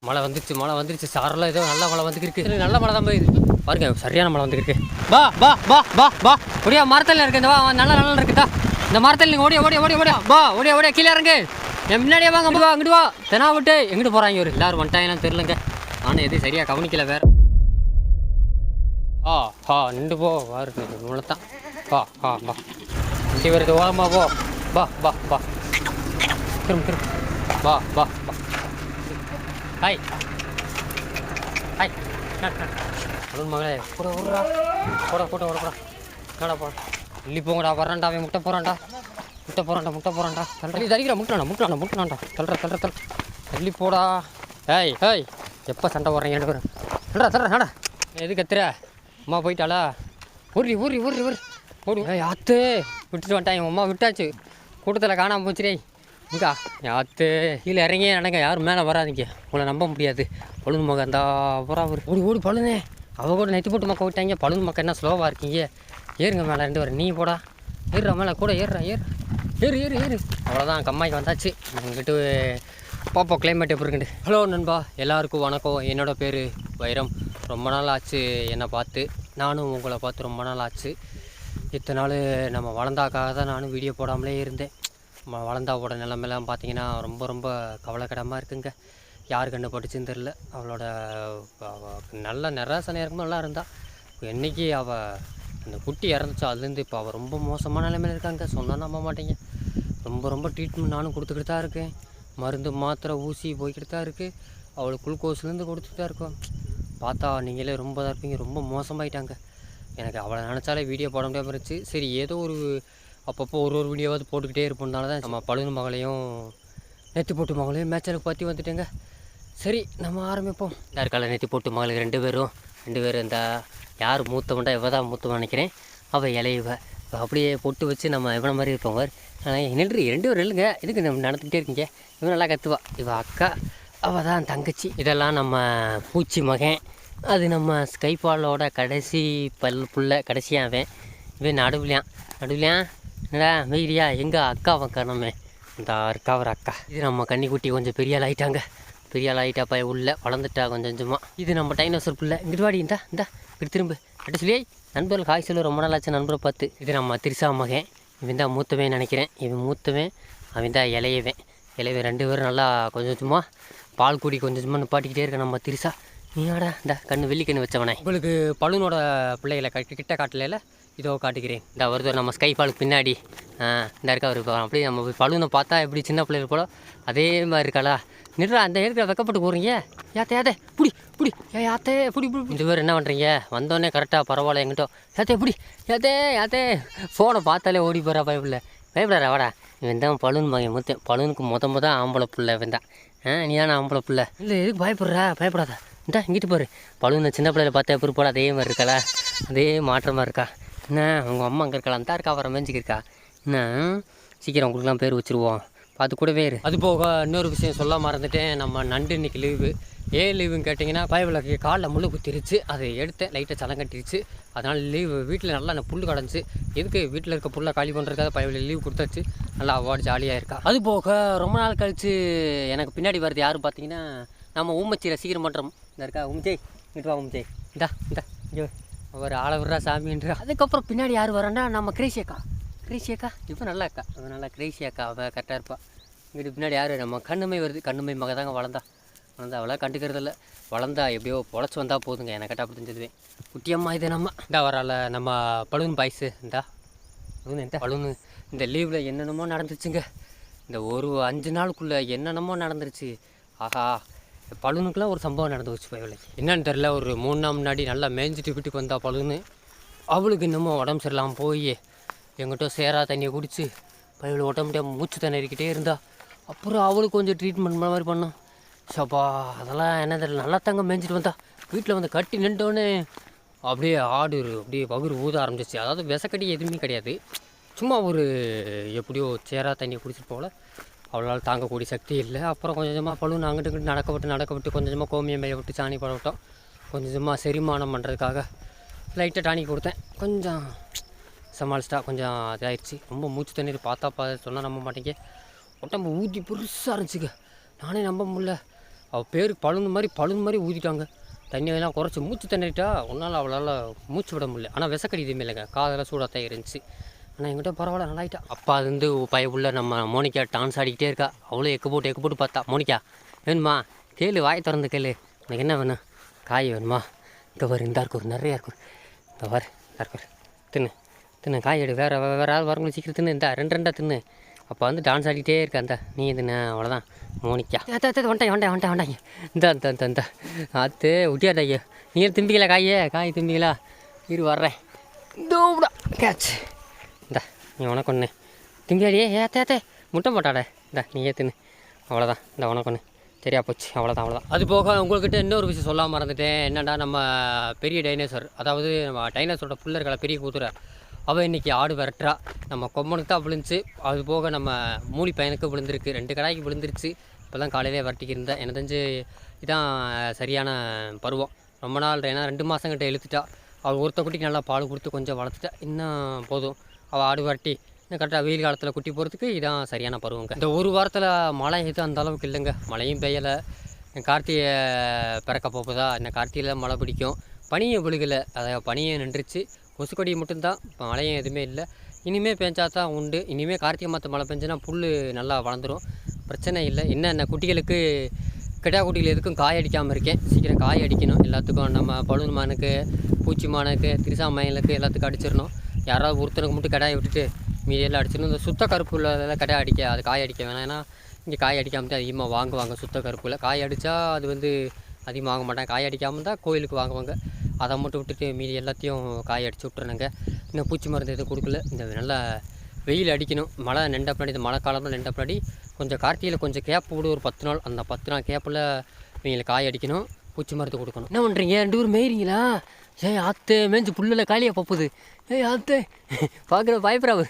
மழை வந்துருச்சு சாரெல்லாம் ஏதோ நல்ல மழை வந்துருக்கு. நல்ல மழை தான் போயிருக்கு பாருங்க, சரியான மழை வந்துருக்கு. வா வா வா வா வா ஒடியா மரத்தில் இருக்கு. இந்த வா நல்ல இருக்குதா இந்த மரத்தில் நீங்கள் ஓடியா ஓடியா ஓடியா ஓடியா வா ஓடியா ஓடியா கீழே இறங்கு. என் முன்னாடியே வாங்க வா அங்கிட்டு வா. தெனா விட்டு எங்கிட்டு போகிறாங்க ஒரு எல்லாரும் வந்துட்டாங்கன்னு தெரிலங்க. ஆனால் எதுவும் சரியாக கவனிக்கல வேறு. நின்று போ வாரு முளைத்தான். வா வா வா வண்டி வருது ஓரமா போ. வா வா வா திரும்ப வா வா வா. ஹாய் ஹாய் அருண் மகளே கூட விட்றா கூட விடக்கூடா என்னடா போ இல்லி போங்கடா வர்றான்டா அவன் முட்டை போகிறான்டா தள்ளி தரிக்கிறா முட்டான்டா தள்ளுற தள்ளி போடா. ஹேய் ஹேய் எப்போ சண்டை போடுறீங்க ரெண்டு பேரும்? தள்ளுறா எது கத்துற? அம்மா போயிட்டாளா? ஊறி ஓடி யாத்து விட்டுட்டு வந்துட்டான். என் அம்மா விட்டாச்சு கூட்டத்தில் காணாமல் போச்சுடே. இங்கா யாத்து கீழே இறங்கி நடங்க, யாரும் மேலே வராதிங்க, உங்களை நம்ப முடியாது. பழுது மகன் அந்த புறா ஓடி பழுனே அவள் கூட நெத்தி போட்டு மக்கள் விட்டாங்க. பழுது மக்கள் என்ன ஸ்லோவாக இருக்கீங்க? ஏறுங்க மேலே ரெண்டு வர நீ போடா ஏறுறா மேலே கூட ஏறு. அவ்வளோதான் கம்மாய்க்கு வந்தாச்சு. எங்கிட்ட பாப்பா கிளைமேட் எப்படி இருக்குண்டு. ஹலோ நண்பா, எல்லாருக்கும் வணக்கம். என்னோட பேர் வைரம். ரொம்ப நாள் ஆச்சு என்னை பார்த்து, நானும் உங்களை பார்த்து ரொம்ப நாள் ஆச்சு. இத்தனை நாள் நம்ம வளர்ந்தாக்காக தான் நானும் வீடியோ போடாமலே இருந்தேன். நம்ம வளர்ந்தாவோட நிலமெல்லாம் பார்த்தீங்கன்னா ரொம்ப கவலைக்கிடமாக இருக்குங்க. யார் கண்ணு பட்டுச்சுன்னு தெரில. அவளோட நல்ல நிராசனை இருக்கும்போது நல்லா இருந்தாள். என்றைக்கு அவள் அந்த குட்டி இறந்துச்சோ அதுலேருந்து இப்போ அவள் ரொம்ப மோசமான நிலைமையில் இருக்காங்க. சொன்னால் நம்ப மாட்டேங்க. ரொம்ப ட்ரீட்மெண்ட் நானும் கொடுத்துக்கிட்டு தான் இருக்கேன். மருந்து மாத்திரை ஊசி போய்கிட்டு தான் இருக்குது. அவளுக்கு குளுக்கோஸ்லேருந்து கொடுத்துட்டு தான் இருக்கோம். பார்த்தா நீங்களே ரொம்ப தான் இருப்பீங்க. ரொம்ப மோசமாயிட்டாங்க. எனக்கு அவளை நினச்சாலே வீடியோ போட முடியாமல் இருந்துச்சு. சரி ஏதோ ஒரு அப்பப்போ ஒரு வீடியோவாவது போட்டுக்கிட்டே இருப்போம்னால தான் நம்ம பழுது மகளையும் நெத்தி போட்டு மகளையும் மேட்சலுக்கு பற்றி வந்துட்டேங்க. சரி நம்ம ஆரம்பிப்போம். யாருக்கால நெத்தி போட்டு மகளுக்கு ரெண்டு பேரும் இந்த யார் மூத்தவன்டா இவ தான் மூத்தவன் நினைக்கிறேன். அவள் இலையவ அப்படியே பொட்டு வச்சு நம்ம எவ்வளோ மாதிரி இருப்போங்க. நின்று ரெண்டு பேரும் இல்லைங்க, இதுக்கு நம்ம நடந்துக்கிட்டே இருக்கீங்க. இவன் நல்லா கற்றுவா. இவள் அக்கா, அவள் தான் தங்கச்சி. இதெல்லாம் நம்ம பூச்சி மகன். அது நம்ம ஸ்கைபாலோட கடைசி புள்ள கடைசியாக இவன் நடுவுலையான் என்னடா வெயிலியா எங்கள் அக்காவை காணோமே. இந்த இருக்கா ஒரு அக்கா. இது நம்ம கன்னிக்குட்டி கொஞ்சம் பெரிய ஆள் ஆகிட்டா பையன் உள்ள வளர்ந்துட்டா கொஞ்சமாக. இது நம்ம டைனோசர் பிள்ளை. இங்கிட்டு வாடி இந்தா இப்படி திரும்ப கிட்ட சொல்லி நண்பர்கள் காய் சொல்ல ரொம்ப நாள் ஆச்சு நண்பரை பார்த்து. இது நம்ம திரிசா மகன். இவன் தான் மூத்தவன் நினைக்கிறேன். இவன் மூத்தவன், அவன் தான் இலையவன் ரெண்டு பேரும் நல்லா கொஞ்சமாக பால் குடி கொஞ்சமாக நிப்பாட்டிக்கிட்டே இருக்க நம்ம திரிசா. நீயாடா இந்த வெள்ளி கண்ணு வச்சவனே. உங்களுக்கு பழுனோட பிள்ளைகளை கிட்ட காட்டல இதோ காட்டுக்கிறேன். இந்த வருது நம்ம ஸ்கை ஃபாலுக்கு பின்னாடி இந்த இருக்கா அவர். அப்படியே நம்ம பழுனை பார்த்தா எப்படி சின்ன பிள்ளைகள் போல அதே மாதிரி இருக்காளா. நின்றா அந்த இடத்துல வெக்கப்பட்டு போகிறீங்க. யாத்தே புடி யாத்தே புடி இந்த பேர் என்ன பண்ணுறீங்க? வந்தோடனே கரெக்டாக பரவாயில்ல எங்கிட்ட யாத்தே ஃபோனை பார்த்தாலே ஓடி போகிறா. பயப்படாரா வாடா. இவன் தான் பழுன் மகன் மூத்தேன். பழுனுக்கு மொத ஆம்பளை பிள்ளை இவன் தான். நீ தானே ஆம்பளை பிள்ளை? இல்லை எதுக்கு பயப்படாதா. இங்கிட்டு பாரு பழுனை சின்ன பிள்ளைல பார்த்தா எப்படி போல அதே மாதிரி இருக்காளா, அதே மாற்றமாக இருக்கா. என்ன உங்கள் அம்மா அங்கே இருக்கலாம் தான் இருக்கா, வர மேஞ்சிக்கிருக்கா. என்ன சீக்கிரம் உங்களுக்குலாம் பேர் வச்சுருவோம், பார்த்து கூடவே இரு. அது போக இன்னொரு விஷயம் சொல்ல மறந்துட்டேன். நம்ம நண்டு இன்னைக்கு லீவு. ஏன் லீவுன்னு கேட்டிங்கன்னா பயவிளக்கு காலில் முள்ளு குத்திருச்சு. அதை எடுத்தேன், லைட்டாக சலம் கட்டிடுச்சு. அதனால் லீவு. வீட்டில் நல்லா எனக்கு புல் கிடந்துச்சு. எதுக்கு வீட்டில் இருக்க புல்லை காலி பண்ணுறதுக்காக பயவில் லீவ் கொடுத்தாச்சு. நல்லா அவார்டு ஜாலியாக இருக்கா. அது போக ரொம்ப நாள் கழித்து எனக்கு பின்னாடி வருது யாரும் பார்த்தீங்கன்னா நம்ம ஊமச்சி ரசிகர் மன்றம். இந்த இருக்கா உம்ஜெய், இங்கிட்டு வா உம்ஜெய். இந்தா இங்கே அவர் ஆள விட்றா சாமின்ற. அதுக்கப்புறம் பின்னாடி யார் வராண்டா நம்ம கிரேசி அக்கா. இப்போ நல்லா அக்கா, அவன் நல்லா கிரேசி அக்கா, அவள் கரெக்டாக இருப்பாள். இங்கிட்டு பின்னாடி யார் நம்ம கண்ணுமை வருது. கண்ணுமை மக தாங்க வளர்ந்தா அவ்வளோ கண்டுக்கிறதில்ல. வளர்ந்தா எப்படியோ பொழைச்சி வந்தால் போதுங்க. எனக்கு கரெக்டாக அப்படி தெரிஞ்சுதுவேன். குட்டியம்மா இது நம்ம இந்தா வரால நம்ம பலூன் பாய்ஸு. பலூனு இந்த லீவில் என்னென்னமோ நடந்துச்சுங்க. இந்த ஒரு 5 நாளுக்குள்ளே என்னென்னமோ நடந்துருச்சு. ஆஹா, பலூனுக்குலாம் ஒரு சம்பவம் நடந்து வச்சு பயவில் என்னன்னு தெரில. ஒரு 3 நாள் முன்னாடி நல்லா மேய்ஞ்சிட்டு வீட்டுக்கு வந்தா பலூனு. அவளுக்கு இன்னமும் உடம்பு சரியில்லாமல் போய் எங்கிட்ட சேரா தண்ணியை குடித்து பயவில் ஓட்ட முடியாமல் மூச்சு திணறிக்கிட்டே இருந்தா. அப்புறம் அவளுக்கு கொஞ்சம் ட்ரீட்மெண்ட் மாதிரி பண்ணோம். சப்பா அதெல்லாம் என்ன தெரியல. நல்லா தாங்க மேய்ஞ்சிட்டு வந்தா. வீட்டில் வந்து கட்டி நின்றோன்னே அப்படியே அப்படியே பகுரு ஊத ஆரம்பிச்சிச்சு. அதாவது விசக்கடி எதுவுமே கிடையாது, சும்மா ஒரு எப்படியோ சேரா தண்ணியை குடிச்சிட்டு போகல. அவளால் தாங்கக்கூடிய சக்தி இல்லை. அப்புறம் கொஞ்சமாக பழுன்னு அங்கிட்டு நடக்க விட்டு கொஞ்சமாக கோமியம் மேய விட்டு சாணி பட விட்டோம். கொஞ்சமாக செரிமானம் பண்ணுறதுக்காக லைட்டாக டானிக் கொடுத்தேன். கொஞ்சம் சமாளிச்சிட்டா. கொஞ்சம் இதாகிடுச்சு. ரொம்ப மூச்சு தண்ணீர் பார்த்தா சொன்னால் நம்ப மாட்டேங்க. உடம்பு ஊற்றி பெருசாக இருந்துச்சுங்க. நானே நம்ப முடியல. அவள் பேர் பழுந்து மாதிரி ஊதிட்டாங்க. தண்ணியெல்லாம் குறைச்சி மூச்சு தண்ணிட்டா ஒன்றால் அவளால் மூச்சு விட முடியல. ஆனால் விசக்கடி எதுவுமே இல்லைங்க, காதெல்லாம் சூடாக இருந்துச்சு. ஆனால் என்கிட்ட பரவாயில்ல நல்லாயிட்டா. அப்பா அது வந்து உள்ள நம்ம மோனிகா டான்ஸ் ஆடிக்கிட்டே இருக்கா. அவ்வளோ எக்கு போட்டு பார்த்தா. மோனிகா வேணுமா கேளு, வாய் திறந்து கேளு, எனக்கு என்ன வேணும்? காய் வேணுமா? இங்கே வரு, இந்த இருக்கும் நிறையா இருக்கும், இந்த வர இருக்கும், தின்னு காய் எடு. வேறு ஆள் வரவங்களும் சீக்கிரம் தின்னு, இந்த ரெண்டாக தின்னு. அப்போ வந்து டான்ஸ் ஆடிக்கிட்டே இருக்கா. அந்த நீ தின்னு, அவ்வளோதான். மோனிக்கா வண்டாங்க இந்த ஆத்து விட்டியாட்டா. ஐயோ நீங்கள் திம்பிங்களா? காய் திம்பிங்களா? இரு வர்றேன். தூடா கேட்ச். இந்தா நீ உனக்கு ஒன்று திம்பியாடியே. ஏத்தே முட்டை போட்டாடே. இந்தா நீயே தின்னு, அவ்வளோதான். இந்த உனக்கு ஒன்று சரியா போச்சு, அவ்வளோதான். அது போக உங்கள்கிட்ட இன்னொரு விஷயம் சொல்லாமல் மறந்துட்டேன். என்னென்னா நம்ம பெரிய டைனோசர், அதாவது நம்ம டைனோசரோட பிள்ளை பெரிய கூத்துரை, அவள் இன்றைக்கி ஆடு விரட்டுறா. நம்ம கொம்மனுக்கு தான் விழுந்துச்சு. அது போக நம்ம மூலி பையனுக்கு விழுந்திருக்கு, 2 கடாய்க்கு விழுந்துருச்சு. இப்போ தான் காலையிலே விரட்டிக்கிருந்தேன். எனக்கு தெரிஞ்சு இதான் சரியான பருவம். ரொம்ப நாள், ஏன்னா 2 மாதங்கிட்ட இழுத்துட்டா. அவள் ஒருத்த குட்டிக்கு நல்லா பால் கொடுத்து கொஞ்சம் வளர்த்துட்டா. இன்னும் போதும், அவள் ஆடு விரட்டி இன்னும் கரெக்டாக வெயில் காலத்தில் குட்டி போகிறதுக்கு இதான் சரியான பருவங்க. இந்த ஒரு வாரத்தில் மழை எதுவும் அந்த அளவுக்கு இல்லைங்க. மழையும் பெய்யலை. கார்த்திகை பிறக்க போகுதா, இந்த கார்த்திகையில் மழை பிடிக்கும். பனியை விழுகலை, அதை பனியை நின்றுச்சு. கொசுக்கொடி மட்டும்தான், இப்போ மழையும் எதுவுமே இல்லை. இனிமேல் பெஞ்சா தான் உண்டு. இனிமேல் கார்த்திகை மாதம் மழை பெஞ்சுன்னா புல் நல்லா வளர்ந்துடும், பிரச்சனை இல்லை. என்ன குட்டிகளுக்கு, கிடா குட்டிகள் எதுக்கும் காய் அடிக்காமல் இருக்கேன். சீக்கிரம் காய் அடிக்கணும் எல்லாத்துக்கும். நம்ம பழுது மானுக்கு, பூச்சி மானுக்கு, திரிசா மயிலுக்கு எல்லாத்துக்கும் அடிச்சிடணும். யாராவது ஒருத்தனுக்கு மட்டும் கடாயை விட்டுட்டு மீதியெல்லாம் அடிச்சிடணும். இந்த சுத்த கருப்பு உள்ளதெல்லாம் கடை அடிக்க, அது காய் அடிக்க வேணாம். ஏன்னா இங்கே காய் அடிக்காமல் தான் அதிகமாக வாங்குவாங்க. சுத்த கருப்பில் காய் அடித்தா அது வந்து அதிகமாக வாங்க மாட்டாங்க. காய் அடிக்காமல் தான் கோயிலுக்கு வாங்குவாங்க. அதை மட்டும் விட்டுட்டு மீதி எல்லாத்தையும் காய் அடித்து விட்டுருணுங்க. இன்னும் பூச்சி மருந்து எதுவும் கொடுக்கல. இந்த நல்லா வெயில் அடிக்கணும். மழை நின்ற பின்னாடி, இந்த மழை காலத்தில் நின்ற பின்னாடி கொஞ்சம் கார்த்திகையில் கொஞ்சம் கேப் விடு, ஒரு 10 நாள். அந்த 10 நாள் கேப்பில் இவங்களை காய் அடிக்கணும், பூச்சி மருந்து கொடுக்கணும். என்ன பண்ணுறீங்க? 2 பேரும் மேய்றீங்களா? ஆத்தே மேய்ஞ்சி புல்லில் காலியாக பப்புது. ஆத்தே பார்க்குற பயப்புறாவு,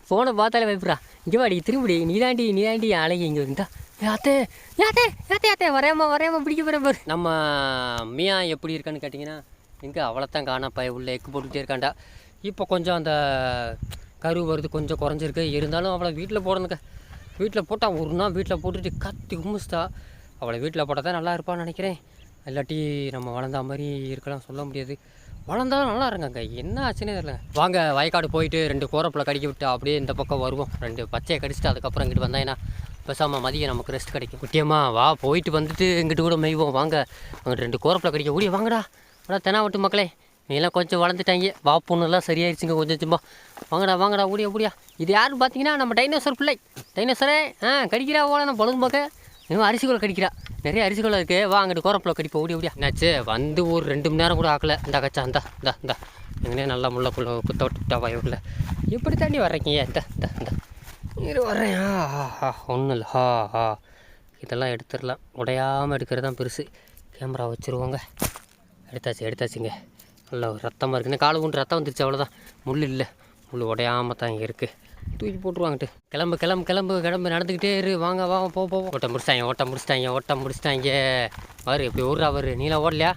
ஃபோனை பார்த்தாலே பயப்புறா. இங்கே வாடி, திரும்பிடி, நீதாண்டி அழகி இங்கே இருந்தா. ஏத்தே வரையாம பிடிக்க போகிறேன் பாரு. நம்ம மியா எப்படி இருக்கான்னு கேட்டிங்கன்னா, எங்கே அவளைத்தான் காணா, உள்ள எக்கு போட்டுக்கிட்டே இருக்காண்டா. இப்போ கொஞ்சம் அந்த கரு வருது, கொஞ்சம் குறைஞ்சிருக்கு. இருந்தாலும் அவளை வீட்டில் போடணுங்க. வீட்டில் போட்டால் ஒரு நாள் வீட்டில் போட்டுட்டு கத்தி கும்பிச்சிட்டா. அவளை வீட்டில் போட்டால் தான் நல்லா இருப்பான்னு நினைக்கிறேன். இல்லாட்டி நம்ம வளர்ந்தா மாதிரி இருக்கலாம், சொல்ல முடியாது. வளர்ந்தாலும் நல்லா இருங்க. என்ன ஆச்சுன்னே தெரியல. வாங்க வயக்காடு போயிட்டு 2 கோரப்பில் கடிக்க விட்டு அப்படியே இந்த பக்கம் வருவோம். 2 பச்சையை கடிச்சிட்டு அதுக்கப்புறம் இங்கிட்டு வந்தாங்கன்னா பேசாமல் மதியம் நமக்கு ரெஸ்ட் கிடைக்கும். முக்கியமாக வா, போயிட்டு வந்துட்டு இங்கிட்டு கூட மெய்வோம். வாங்க அங்கிட்டு 2 கோரப்பில் கடிக்க ஓடிய வாங்கடா. ஆனால் தெனாவட்டு மக்களே, நீலாம் கொஞ்சம் வளர்ந்துட்டாங்க. வா பொண்ணுலாம் சரியாயிடுச்சுங்க கொஞ்சம் சும்மா. வாங்கடா ஓடியா. இது யாருன்னு பார்த்தீங்கன்னா நம்ம டைனோசர் பிள்ளை. டைனோசரே கடிக்கிறா ஓட. நம்ம பழுது பார்க்க இன்னும் அரிசிக்குள்ளே கடிக்கிறா. நிறைய அரிசிக்குள்ளே இருக்குது. வா அங்கிட்டு கோரப்பில் கடிப்போம். ஓடியா. என்னாச்சு வந்து ஒரு 2 மணி நேரம் கூட ஆக்கலை. இந்த கச்சா இந்த எங்கனே நல்லா முள்ளக்குள்ள குத்த விட்டுட்டா வயவுல. எப்படி தாண்டி வர்றீங்க? இந்த இரு வர்றேன். ஒன்றும் இல்லை. இதெல்லாம் எடுத்துடலாம். உடையாமல் எடுக்கிறது தான் பெருசு. கேமரா வச்சுருவோங்க. எடுத்தாச்சுங்க. நல்லா ரத்தமாக இருக்குன்னு காலை ஊண்டு ரத்தம் வந்துருச்சு, அவ்வளோதான். முள் இல்லை, முள் உடையாமல் தான் இங்கே இருக்குது. தூக்கி போட்டுருவாங்கட்டு. கிளம்பு நடந்துக்கிட்டே இரு. வாங்க போ. ஓட்டம் முடிச்சிட்டாங்க. வாரு இப்படி ஓடுறா வாரு. நீலாம் ஓடலையா?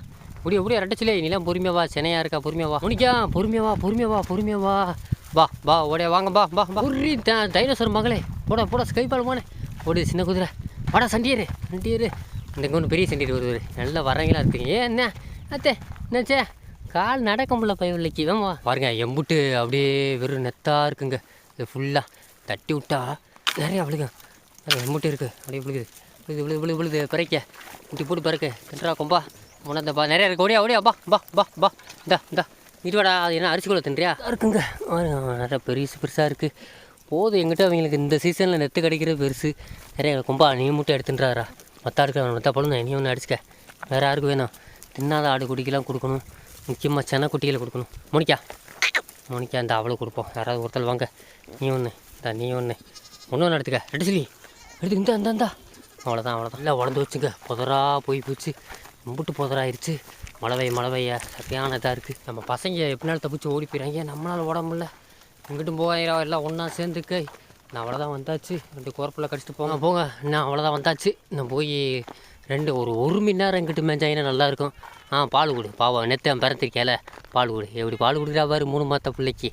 முடிய ரெட்டச்சிலே. நீலாம் பொறுமையா வா. சென்னையா இருக்கா, பொறுமையா வா. முடிக்கா பொறுமையா வா ஓடைய வாங்க பா. உரி டைனோசர் மகளே, போட ஸ்கைபால் போனே. ஓடு சின்ன குதிரை, வாடா சண்டியரு. இந்த ஒன்று பெரிய சண்டியர் வருவார். நல்லா வரவங்களா இருக்குங்க. என்ன அத்தே என்னாச்சே? கால் நடக்க முடியல பயவில்லைக்கு. வேமா பாருங்க, எம்புட்டு அப்படியே வெறும் நெத்தாக இருக்குங்க. இது ஃபுல்லாக தட்டி விட்டா நிறையா விழுங்க. எம்புட்டு இருக்குது, அப்படியே விழுது பிறக்க முட்டி போட்டு பிறக்க தின்றா கொம்பா உணர்ந்தப்பா. நிறையா இருக்குது. ஓடியா பா. இந்தா இதுவாடா. அது என்ன அரிசி கூட தின்றியா இருக்குங்க. நிறையா பெருசாக இருக்குது. போதும் எங்கிட்ட அவங்களுக்கு இந்த சீசனில் நெத்து கிடைக்கிறது பெருசு. நிறைய கொம்பா நீ மட்டும் எடுத்துன்றாரா. மற்ற ஆடுக்கு பழுங்க. நீ ஒன்று அடிச்சுக்க. வேறு யாருக்கு வேணும்? தின்னாத ஆடு குட்டிக்கெல்லாம் கொடுக்கணும். முக்கியமாக சென்னை குட்டிகளை கொடுக்கணும். மோனிக்கா இந்த அவளுக்கு கொடுப்போம். யாராவது ஒருத்தல் வாங்க. நீ ஒன்று எடுத்துக்க. எடுத்து இந்த அவ்வளோதான். இல்லை வளர்ந்து வச்சுங்க. புதரா போச்சு. கும்பிட்டு புதராயிருச்சு. மழை பெய்ய சரியான இதாக இருக்குது. நம்ம பசங்க எப்படினாலும் தப்பிச்சு ஓடி போயிடாங்க. நம்மளால் ஓட முடியல. இங்கிட்டும் போகிறா எல்லாம் ஒன்றா சேர்ந்துக்கு. நான் அவ்வளோதான் வந்தாச்சு. 2 கோரப்பில் கடிச்சிட்டு போங்க. நான் அவ்வளோதான் வந்தாச்சு. நான் போய் ஒரு மணி நேரம் இங்கிட்டு மேய்ஞ்சாங்கன்னா நல்லாயிருக்கும். பால் கொடு. பாவம் நெத்து பிறத்திருக்கேல, பால் கொடு. எப்படி பால் கொடுக்குறா பாரு 3 மாத பிள்ளைக்கு.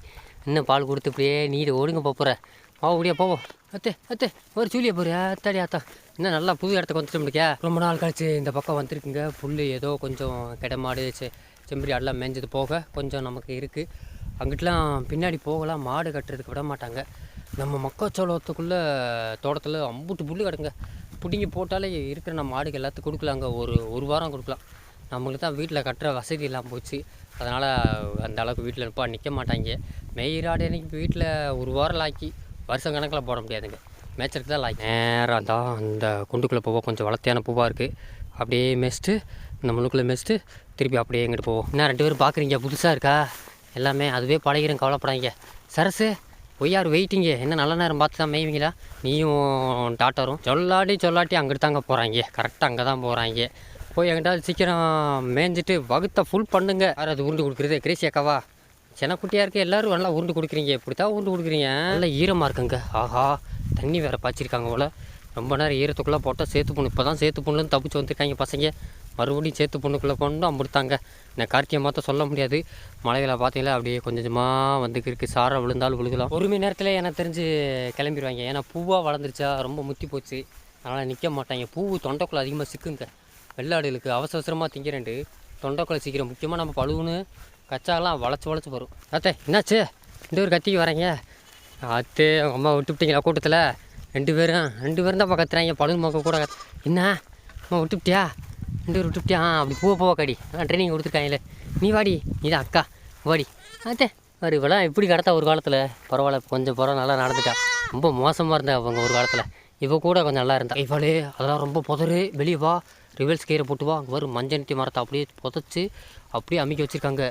இன்னும் பால் கொடுத்து இப்படியே நீடு ஓடுங்க போகிற. ஓடியா போவோம். அத்தே ஒரு சூலியை போறியா? அத்தாடி இன்னும் நல்லா புது இடத்துக்கு வந்துட்டு முடியா ரொம்ப நாள் கழிச்சு இந்த பக்கம் வந்துருக்குங்க. புல் ஏதோ கொஞ்சம் கிடமாடு செம்பரி ஆடெலாம் மேய்ஞ்சது போக கொஞ்சம் நமக்கு இருக்குது. அங்கிட்டலாம் பின்னாடி போகலாம், மாடு கட்டுறதுக்கு விட மாட்டாங்க. நம்ம மக்காச்சோளத்துக்குள்ளே தோட்டத்தில் அம்புட்டு புல் கிடங்க. பிடிங்கி போட்டாலே இருக்கிற நம்ம மாடுக்கு எல்லாத்துக்கும் கொடுக்கலாங்க. ஒரு வாரம் கொடுக்கலாம். நம்மளுக்கு தான் வீட்டில் கட்டுற வசதி எல்லாம் போச்சு. அதனால் அந்த அளவுக்கு வீட்டில் நிற்க மாட்டாங்க. மேயிராடு அன்றைக்கி வீட்டில் ஒரு வாரம் ஆக்கி வருஷம் கணக்கில் போட முடியாதுங்க. மேய்ச்சலுக்கு தான் லாக்கி. நேரம் தான் அந்த குண்டுக்குள்ளே போவோம். கொஞ்சம் வளர்த்தியான பூவாக இருக்குது. அப்படியே மேய்ச்சிட்டு இந்த முழுக்குள்ளே மேய்ச்சிட்டு திருப்பி அப்படியே எங்கிட்டு போவோம். என்ன 2 பேரும் பார்க்குறீங்க, புதுசாக இருக்கா எல்லாமே? அதுவே பழகிறேன், கவலைப்படாங்க. சரசு ஒய்யார் வெயிட்டிங்க. என்ன நல்ல நேரம் பார்த்து தான் மேய்வீங்களா? நீயும் டாட்டரும் சொல்லாட்டி அங்கிட்டு தாங்க போகிறாங்க. கரெக்டாக அங்கே தான் போகிறாங்க. போய் எங்கிட்டாவது சீக்கிரம் மேய்ஞ்சிட்டு வகுத்தை ஃபுல் பண்ணுங்க. யார் அது உருண்டு கொடுக்குறது? கிரேசி அக்காவா? சின்ன குட்டியாக இருக்குது. எல்லோரும் நல்லா உருண்டு கொடுக்குறீங்க. இப்படி தான் உருண்டு கொடுக்குறீங்க. நல்லா ஈரமாக இருக்குங்க. ஆஹா, தண்ணி வேறு பாய்ச்சிருக்காங்க போல். ரொம்ப நேரம் ஈரத்துக்குள்ளே போட்டால் சேத்து பொண்ணு. இப்போ தான் சேத்து பொண்ணுன்னு தப்பிச்சு வந்துருக்காங்க பசங்க. மறுபடியும் சேத்து பொண்ணுக்குள்ளே போகணும் அம்பிடுத்தாங்க. நான் கார்த்திகை மாற்ற சொல்ல முடியாது. மலைகளை பார்த்தீங்களா அப்படியே கொஞ்சமாக வந்துருக்கு. சாரை விழுந்தாலும் விழுகலாம். 1 மணி நேரத்தில் எனக்கு தெரிஞ்சு கிளம்பிடுவாங்க. ஏன்னா பூவாக வளர்ந்துருச்சா, ரொம்ப முத்தி போச்சு. அதனால் நிற்க மாட்டாங்க. பூ தொண்டைக்குள்ளே அதிகமாக சிக்குங்க. வெள்ளாடுகளுக்கு அவசரமாக திங்கிறேன்ட்டு தொண்டைக்குள்ளே சீக்கிரம். முக்கியமாக நம்ம பழுவுன்னு கச்சாலாம் வளைச்சி வரும். அத்தே என்னாச்சு? 2 பேர் கத்திக்கு வரீங்க. அத்தே அம்மா விட்டுவிட்டீங்களா கூட்டத்தில்? 2 பேரும் தான் கத்துறாங்க. பழுவு மக்க கூட என்ன அம்மா விட்டுவிட்டியா? 2 பேர் விட்டுவிட்டியா? அப்படி போவா கடி. ட்ரைனிங் கொடுத்துருக்காங்களே. நீ வாடி, நீ தான் அக்கா வாடி. அத்தே ஒரு இவெல்லாம் எப்படி கடத்தா ஒரு காலத்தில்? பரவாயில்ல, கொஞ்சம் நல்லா நடந்துட்டா. ரொம்ப மோசமாக இருந்தா அவங்க ஒரு காலத்தில். இவ கூட கொஞ்சம் நல்லா இருந்தா. இவளே அதெல்லாம் ரொம்ப புதரு. வெளியே வா, ரிவல்ஸ் கீரை போட்டு வா. அங்கே வரும் மஞ்சனட்டி மரத்தை அப்படியே புதைச்சி அப்படியே அமைக்க வச்சுருக்காங்க.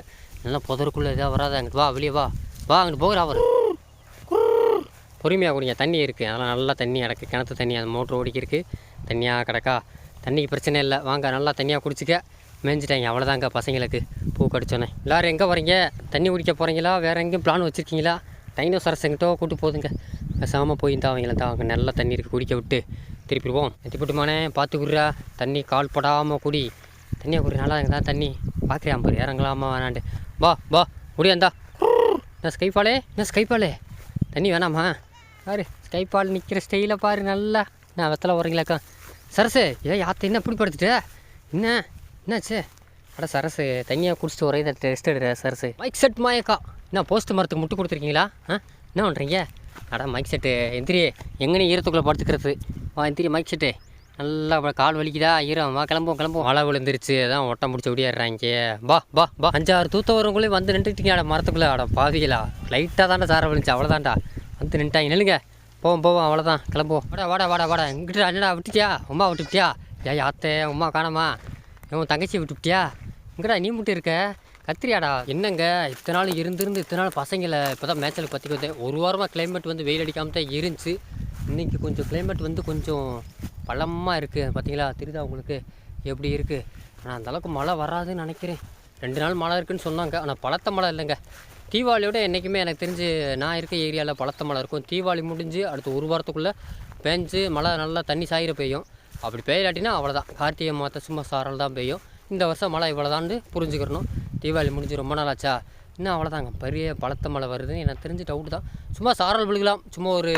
நல்லா புதருக்குள்ளே எதாவது வராத. அங்கிட்டு வா, வெளியே வா அங்கிட்டு போகிறா. அவர் பொறுமையாக குடிங்க. தண்ணி இருக்குது. அதெல்லாம் நல்லா தண்ணி கிடக்கு. கிணத்து தண்ணி அந்த மோட்ரு ஓடிக்கிருக்கு. தண்ணியாக கிடக்கா. தண்ணிக்கு பிரச்சனை இல்லை. வாங்க நல்லா தண்ணியாக குடிச்சிக்க. மேய்ஞ்சிட்டாங்க. அவ்வளோதாங்க பசங்களுக்கு பூ கடிச்சோன்னே. எல்லோரும் எங்கே வரீங்க? தண்ணி குடிக்க போகிறீங்களா? வேறு எங்கேயும் பிளான் வச்சுருக்கீங்களா? டைனோசரஸ் எங்கிட்டோ கூட்டு போகுதுங்க. பேசாமல் போய் தான் அவங்கள தான் அங்கே நல்லா தண்ணி இருக்குது. குடிக்க விட்டு திருப்பிடுவோம். எத்திப்பட்டுமானே பார்த்து குடுறா. தண்ணி கால் படாமல் குடி. தண்ணியை குடி. நல்லா எங்கே தான் தண்ணி பார்க்குறியா? பாரு இறங்கலாமா வேணாண்டு. வா முடியாந்தா. என்ன ஸ்கைப்பாலே தண்ணி வேணாமா? பாரு ஸ்கைப்பால் நிற்கிற ஸ்டைலை பாரு. நல்லா நான் வெத்தலை வரீங்களாக்கா. சரசு யாத்த என்ன இப்படி படுத்துட்டு என்னாச்சு? அட சரசு தண்ணியாக குடிச்சிட்டு ஒரே ரெஸ்ட் எடுற சரசு. மைக் செட் மாயக்கா என்ன போஸ்ட் மரத்துக்கு முட்டு கொடுத்துருக்கீங்களா? என்ன பண்ணுறீங்க? அட மைக் செட்டு எந்திரி. எங்கன்னு ஈரத்துக்குள்ளே படுத்துக்கிறது. வா எந்திரி மைக் செட்டு. நல்லா கால் வலிக்குதா? ஈரம். வா கிளம்புவோம். மழை விழுந்துருச்சு. அதான் ஒட்டம் முடிச்சு ஓடிடுறாங்க. வா 5-6 தூத்த வரவங்களே வந்து நின்றுட்டீங்க. அட மரத்துக்குள்ளே. அட பாவிகளா, லைட்டாக தாண்டா சாரை விழுந்துச்சு. அவ்வளோதான்டா வந்து நின்ட்டாங்க. நில்லுங்க. போவோம் அவ்வளோதான். கிளம்புவோம். வாடா எங்கிட்ட அண்ணடா விட்டுட்டியா? உமா விட்டுவிட்டியா? யாத்தே உமா காணாமா? உன் தங்கச்சி விட்டுவிட்டியா? இங்கடா நீ மட்டும் இருக்க கத்திரியாடா? என்னங்க இத்தனை நாள் இத்தனை நாள் பசங்களை இப்போ தான் மேட்சில் பற்றிக்கு வந்தேன். ஒரு வாரமாக கிளைமேட் வந்து வெயில் அடிக்காமல் தான் இருந்துச்சு. இன்றைக்கி கொஞ்சம் கிளைமேட் வந்து கொஞ்சம் பள்ளமாக இருக்குது. பார்த்தீங்களா, தெரியுதா உங்களுக்கு எப்படி இருக்குது? ஆனால் அந்தளவுக்கு மழை வராதுன்னு நினைக்கிறேன். 2 நாள் மழை இருக்குதுன்னு சொன்னாங்க. ஆனால் பலத்த மழை இல்லைங்க. தீபாவளியோட என்றைக்குமே எனக்கு தெரிஞ்சு நான் இருக்க ஏரியாவில் பலத்த மழை இருக்கும். தீபாவளி முடிஞ்சு அடுத்து 1 வாரத்துக்குள்ளே பேஞ்சு மழை நல்லா தண்ணி சாயிர பெய்யும். அப்படி பெய்யாட்டினா அவ்வளோதான். கார்த்திகை மாத சும்மா சாரல் தான் பெய்யும். இந்த வருஷம் மழை இவ்வளோதான்னு புரிஞ்சுக்கிறணும். தீபாவளி முடிஞ்சு ரொம்ப நாள் ஆச்சா? இன்னும் அவ்வளோதாங்க. பெரிய பலத்த மழை வருதுன்னு எனக்கு தெரிஞ்சு டவுட்டு தான். சும்மா சாரல் விழுகலாம். சும்மா ஒரு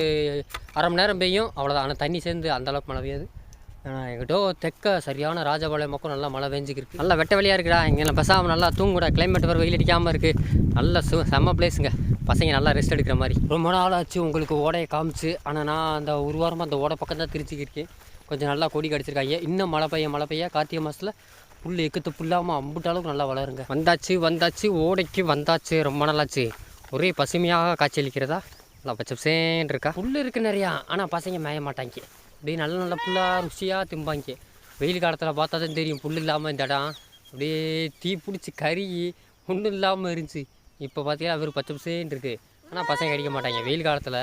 அரை மணி நேரம் பெய்யும் அவ்வளோதான். ஆனால் தண்ணி சேர்ந்து அந்தளவுக்கு மழை பெய்யாது. எங்கிட்டோ தெற்க சரியான ராஜபாளையம் பக்கம் நல்லா மழை பெஞ்சிக்கிருக்கு. நல்லா வெட்ட வெளியாக இருக்குடா. இங்கே பெசாமல் நல்லா தூங்குடா. கிளைமேட் வர வெயில் அடிக்காமல் இருக்குது. நல்ல செம்ம பிளேஸுங்க. பசங்க நல்லா ரெஸ்ட் எடுக்கிற மாதிரி. ரொம்ப நாள் ஆச்சு உங்களுக்கு ஓடையை காமிச்சு. ஆனால் நான் அந்த 1 வாரமாக அந்த ஓடை பக்கம் தான் திருச்சிக்கிருக்கேன். கொஞ்சம் நல்லா கொடி கடிச்சிருக்காங்க. இன்னும் மழை பெய்ய கார்த்திகை மாதத்தில் புல் எக்கத்து புல்லாமல் அம்புட்ட அளவுக்கு நல்லா வளருங்க. வந்தாச்சு ஓடைக்கு வந்தாச்சு. ரொம்ப நல்லாச்சு. ஒரே பசுமையாக காட்சியளிக்கிறதா. நல்லா பச்சைன்னு இருக்கா. புல் இருக்குது நிறையா. ஆனால் பசங்க மேய மாட்டாங்க. அப்படியே நல்ல புல்லாக ருசியாக திம்பாங்க. வெயில் காலத்தில் பார்த்தா தான் தெரியும். புல் இல்லாமல் இந்த இடம் அப்படியே தீ பிடிச்சி கருகி ஒன்றும் இல்லாமல் இருந்துச்சு. இப்போ பார்த்தீங்கன்னா வெறும் பச்சைன்னு இருக்குது. ஆனால் பசங்க அடிக்க மாட்டாங்க. வெயில் காலத்தில்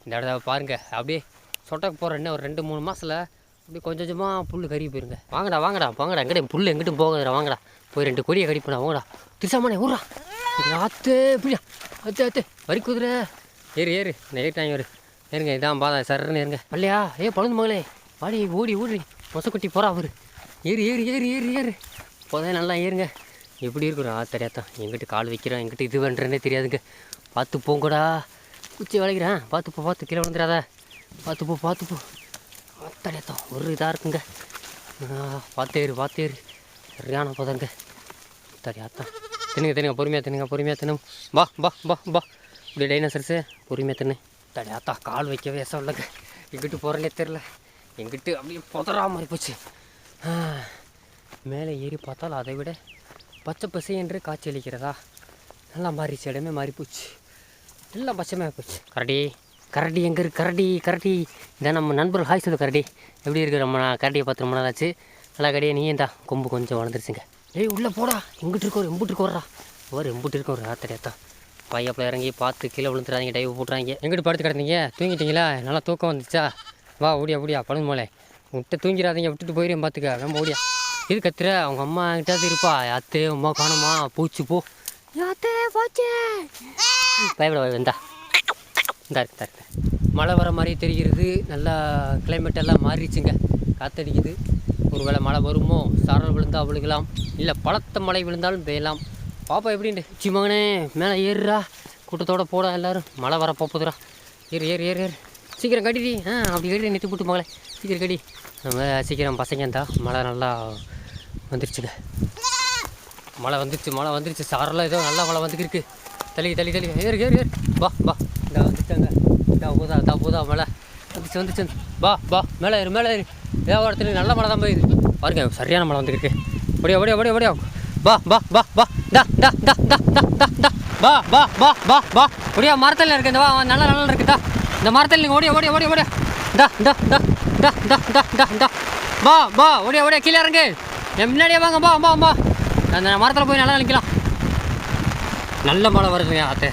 இந்த இடத்த பாருங்கள். அப்படியே சொட்டக்கு போகிற இன்னும் ஒரு 2-3 மாதத்தில் அப்படி கொஞ்சம் கொஞ்சமாக புல் கறி போயிருங்க. வாங்கடா எங்கிட்ட புல் எங்கிட்டும் போகுதுடா. வாங்கடா போய் 2 கொடியை கடிப்பா. வாங்கடா திருசாமானே ஊரா. ஆத்தே இப்படியா? அத்தே வரி குதிரை ஏறு நேரிட்டாங்க. ஏறுங்க. இதான் பாதா சர்ன்னு ஏறுங்க. இல்லையா? பழுந்து மகளே வாடி ஓடி மொசக்குட்டி போகிறா. அவர் ஏறு போதே நல்லா ஏறுங்க. எப்படி இருக்கிறோம்? தெரியாதான். எங்கிட்ட கால் வைக்கிறோம், எங்கிட்ட இது பண்ணுறேன்னே தெரியாதுங்க. பார்த்து போங்கடா. குச்சி வளைக்கிறேன். பார்த்து கீழே விழுந்துடாத. பார்த்து போ. அத்தடையத்தான் ஒரு இதாக இருக்குங்க. பார்த்தேரு சரியான போதங்க. தடையாத்தான் தின்னுங்க பொறுமையாக தின்னு. பா இப்படி டைனோசர்ஸு பொறுமையாக தின்னு. தடையாத்தா கால் வைக்கவே இல்லைங்க. எங்கிட்டு போகிறேன்னே தெரில. எங்கிட்டு அப்படியே புதறா மாதிரி போச்சு. மேலே ஏறி பார்த்தாலும் அதை விட பச்சை பசை என்று காட்சி அளிக்கிறதா. நல்லா மாறிச்சு, இடமே மாறி போச்சு, எல்லாம் பச்சைமையாக போச்சு. கரடி எங்கே இருக்கு? கரடி இதான் நம்ம நண்பர்கள். ஹாய் சொல்லு கரடி, எப்படி இருக்குது? நம்ம கரடியை பார்த்து ரொம்ப நாளாச்சு. நல்லா கரடியை நீயும் தான் கொம்பு கொஞ்சம் வளர்ந்துருச்சுங்க. ஏய் உள்ளே போடா, எம்பிட்டு இருக்கோரா ஒரு எம்பிட்டு இருக்கோம் ராத்தடையாத்தான். பையப்பில் இறங்கி பார்த்து கீழே விழுந்துறாங்க, டைவ் போட்டுறாங்க. எங்கிட்டு படுத்து கிடந்தீங்க? தூங்கிட்டீங்களா? நல்லா தூக்கம் வந்துச்சா? வா ஓடியா பழனு மோளே விட்டு தூங்கிடாதீங்க, விட்டுட்டு போயிடும் பார்த்துக்க. ரொம்ப ஓடியா. இது கத்துற அவங்க அம்மா கிட்டாது இருப்பா. யாத்தே அம்மா காணுமா? பூச்சி போ யாத்தே போச்சு. பயப்பட வந்தா இந்தா இருக்கு. மழை வர மாதிரி தெரிகிறது. நல்லா கிளைமேட் எல்லாம் மாறிடுச்சுங்க. காற்றடிக்குது. ஒருவேளை மழை வருமோ? சாரல் விழுந்தால் விழுகலாம், இல்லை பலத்த மழை விழுந்தாலும் பெய்யலாம். பாப்பா எப்படின்ட்டு உச்சி மகனே மேலே ஏறுறா, கூட்டத்தோடு போடா எல்லோரும். மழை வர போகுதுரா. ஏறு சீக்கிரம் கட்டிடி. அப்படி கட்டி நிறுத்தி போட்டு மகளே, சீக்கிரம் கட்டி. நம்ம சீக்கிரம் பசங்க இருந்தா. மழை நல்லா வந்துருச்சுங்க. மழை வந்துருச்சு. சாரெல்லாம் ஏதோ நல்லா மழை வந்துருக்கு. தள்ளி ஏறு. வா இந்த வந்துட்டாங்க. போதா மழை வந்துச்சு. வா மேலே ஏறு. ஏதோ இடத்துல நல்ல மழை தான் போயிடுது பாருங்க. சரியான மழை வந்துருக்கு. ஓடியா. வா ஒடியா. மரத்தில் இருக்கு இந்த. வா நல்லா இருக்குதா இந்த மரத்தில். நீங்கள் ஓடியா. வா ஓடியா கீழே இறங்கு. என் முன்னாடியே வாங்க. வா அந்த மரத்தில் போய் நல்லா நிற்கலாம். நல்ல மழை வருதுங்க ஆற்று.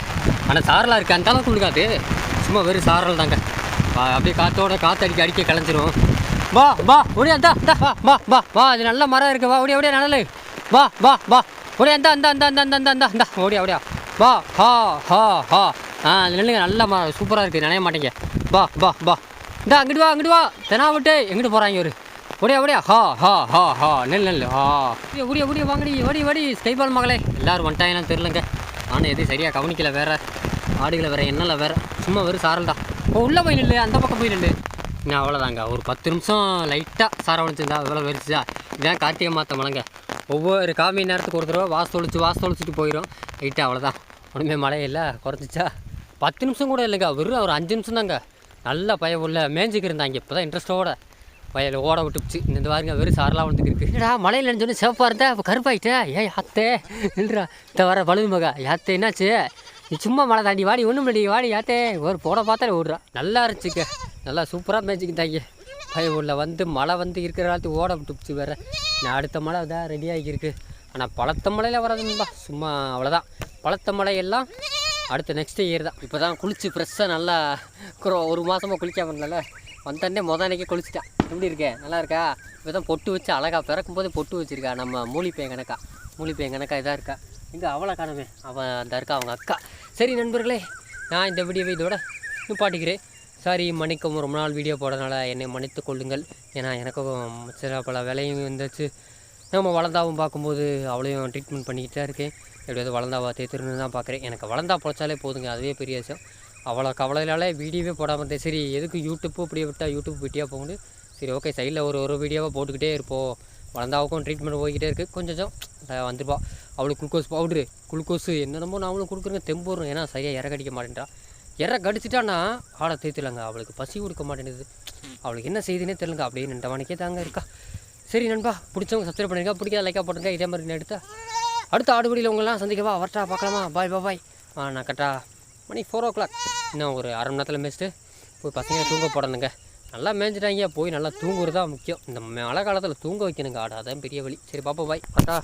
ஆனால் சாரலாக இருக்குது, அந்த அளவுக்கு கொடுக்காது. சும்மா வெறும் சாரல் தாங்க. அப்படியே காற்று அடிக்க கிளஞ்சிரும். வா ஓடியா. வா அது நல்ல மரம் இருக்குது. வா ஓடியா நல்ல. வா ஓடியா. அந்த ஓடியா. வா ஹா நில்லுங்க. நல்ல மரம் சூப்பராக இருக்குது, நினைய மாட்டேங்க. வா அங்கிட்டு வா தெனா விட்டு எங்கிட்டு போகிறாங்க ஒரு. ஓடியா. ஹா நெல் ஓடியா வாங்கடி ஸ்கைபால் மகளே. எல்லோரும் வந்துட்டாங்கன்னு தெரிலங்க. ஆனால் எதுவும் சரியாக கவனிக்கல. வேறு ஆடுகளை வேறு என்னல வேறு சும்மா வெறும் சாரல் தான். உள்ளே போய் நில்லு, அந்த பக்கம் போய் நில்லு. நான் அவ்வளோதாங்க. ஒரு 10 நிமிஷம் லைட்டாக சாரம் வலிச்சிருந்தா இவ்வளோ வெறிச்சா. இதான் கார்த்திகை மாற்ற மழைங்க. ஒவ்வொரு காமி நேரத்துக்கு ஒரு தடவை வாசு தொளிச்சிட்டு போயிடும் லைட்டாக. அவ்வளோதான், ஒன்றுமே மழையில்லை. குறைஞ்சிச்சா 10 நிமிஷம் கூட இல்லைங்க. வெறும் ஒரு 5 நிமிஷம் தாங்க. நல்லா பயம் உள்ள மேய்ஞ்சிக்கு இருந்தாங்க. இப்போ தான் இன்ட்ரெஸ்ட்டோட வயல் ஓட விட்டுச்சு. இந்த பாருங்க வெறும் சாரெலாம் வந்துருக்கு. ஏடா மழையில் நினைச்சோன்னு சிவப்பாக இருந்தேன், இப்போ கருப்பாயிட்டே. யாத்தே இல்லைடா இந்த வர பழுது மகா. யாத்தே என்னாச்சு? நீ சும்மா மழை தாண்டி வாடி, ஒன்றும் இல்லடி வாடி யாத்தே. ஒரு போட பார்த்தாலே ஓடுறா. நல்லா இருந்துச்சுக்க, நல்லா சூப்பராக மேய்ச்சிக்கிட்டாங்க. பயம் உள்ள மழை இருக்கிற காலத்துக்கு ஓட விட்டுச்சு. வேறு நான் அடுத்த மழை தான் ரெடி ஆகியிருக்கு. ஆனால் பழத்த மழையில் வராதுன்பா, சும்மா அவ்வளோதான். பழத்த மழையெல்லாம் அடுத்த நெக்ஸ்ட் இயர் தான். இப்போ தான் குளிச்சு ஃப்ரெஷ்ஷாக நல்லா ஒரு மாதமாக குளிக்காம இருந்தால வந்தே அன்றைக்கே குளிச்சிட்டான். எப்படி இருக்கேன்? நல்லா இருக்கா? இப்போ தான் பொட்டு வச்சு அழகாக பிறக்கும் போதே பொட்டு வச்சுருக்கா. நம்ம மூலிப்பையன் கணக்கா இதாக இருக்கா. இங்கே அவளை காணுமே, அவள் அந்த இருக்கா அவங்க அக்கா. சரி நண்பர்களே, நான் இந்த வீடியோவை இதோட நிப்பாட்டிக்கிறேன். சாரி, மன்னிக்கவும். ரொம்ப நாள் வீடியோ போடுறதுனால என்னை மன்னித்து கொள்ளுங்கள். ஏன்னா எனக்கும் சில பல வேலையும் வந்துச்சு. நம்ம வளர்ந்தாவும் பார்க்கும்போது அவளையும் ட்ரீட்மெண்ட் பண்ணிக்கிட்டு தான் இருக்கேன். எப்படியாவது வளர்ந்தாவா தேத்துருன்னு தான் பார்க்குறேன். எனக்கு வளர்ந்தா பொழைச்சாலே போதுங்க, அதுவே பெரிய விஷயம். அவ்வளோ கவலையினாலே வீடியோவே போடாமல் இருந்தேன். சரி எதுக்கு யூடியூப்பு இப்படியே விட்டால் யூடியூப் வீடியோ போகுது. சரி ஓகே, சைடில் ஒரு வீடியோவாக போட்டுக்கிட்டே இருப்போம். வளர்ந்தாவுக்கும் ட்ரீட்மெண்ட் போய்கிட்டே இருக்குது. கொஞ்சம் வந்துருப்பா. அவளுக்கு குளுக்கோஸ் பவுட்ரு, குளுக்கோஸு என்னென்னமோ நாமளும் கொடுக்குறேங்க. தெம்புறோம். ஏன்னா சரியாக இறக்கடிக்க மாட்டேன்றா. கடிச்சிட்டான்னா ஆடை தேத்துலாங்க. அவளுக்கு பசி கொடுக்க மாட்டேங்குது. அவளுக்கு என்ன செய்யுதுன்னே தெரியலங்க. அப்படியே 2 மணிக்கே தாங்க இருக்கா. சரி நண்பா, பிடிச்சவங்க சப்ஸ்கிரைப் பண்ணிருக்கா, பிடிக்காத லைக்காக போட்டுங்க. இதே மாதிரி நான் அடுத்த ஆடுபடியில் உங்களெலாம் சந்திக்கவா வரட்டா, பார்க்கலாமா? பாய். நான் கரெக்டா மணி 4 o'clock. இன்னும் ஒரு அரை மணி நேரத்தில் மேய்ச்சிட்டு போய் பசங்க தூங்க போடணுங்க. நல்லா மேய்ஞ்சிட்டாங்க. போய் நல்லா தூங்குறது தான் முக்கியம். இந்த மழை காலத்தில் தூங்க வைக்கணுங்க ஆடு, அதான் பெரிய வழி. சரி பாப்பா, பாய். பார்த்தா